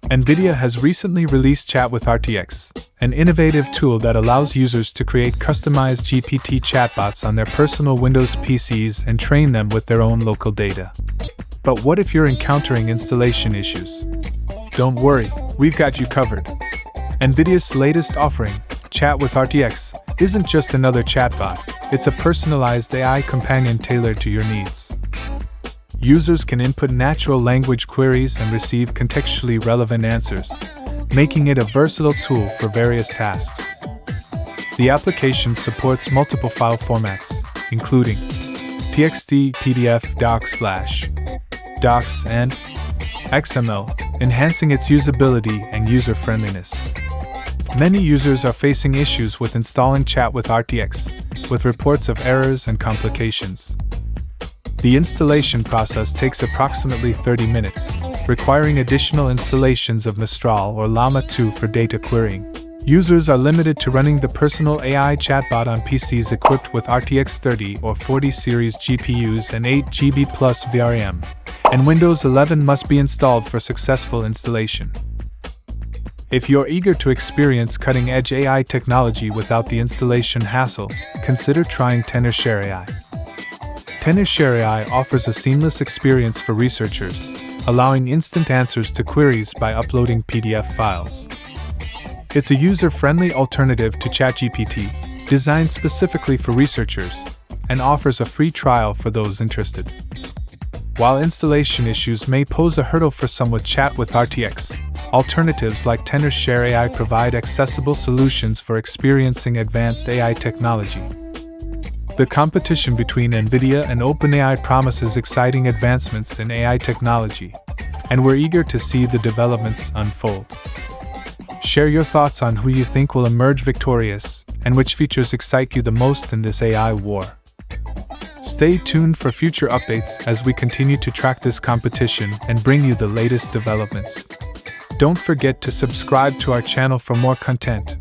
NVIDIA has recently released chatwithrtx, an innovative tool that allows users to create customized GPT chatbots on their personal Windows PCs and train them with their own local data. But what if you're encountering installation issues? Don't worry, we've got you covered. NVIDIA's latest offering, chatwithrtx, isn't just another chatbot, it's a personalized AI companion tailored to your needs. Users can input natural language queries and receive contextually relevant answers, making it a versatile tool for various tasks. The application supports multiple file formats, including TXT, PDF, docs, and XML, enhancing its usability and user-friendliness. Many users are facing issues with installing chatwithrtx, with reports of errors and complications. The installation process takes approximately 30 minutes, requiring additional installations of Mistral or Llama 2 for data querying. Users are limited to running the personal AI chatbot on PCs equipped with RTX 30 or 40 series GPUs and 8 GB plus VRAM, and Windows 11 must be installed for successful installation. If you're eager to experience cutting-edge AI technology without the installation hassle, consider trying Tenorshare AI. Tenorshare AI offers a seamless experience for researchers, allowing instant answers to queries by uploading PDF files. It's a user-friendly alternative to ChatGPT, designed specifically for researchers, and offers a free trial for those interested. While installation issues may pose a hurdle for some with chatwithrtx, alternatives like Tenorshare AI provide accessible solutions for experiencing advanced AI technology. The competition between NVIDIA and OpenAI promises exciting advancements in AI technology, and we're eager to see the developments unfold. Share your thoughts on who you think will emerge victorious and which features excite you the most in this AI war. Stay tuned for future updates as we continue to track this competition and bring you the latest developments. Don't forget to subscribe to our channel for more content.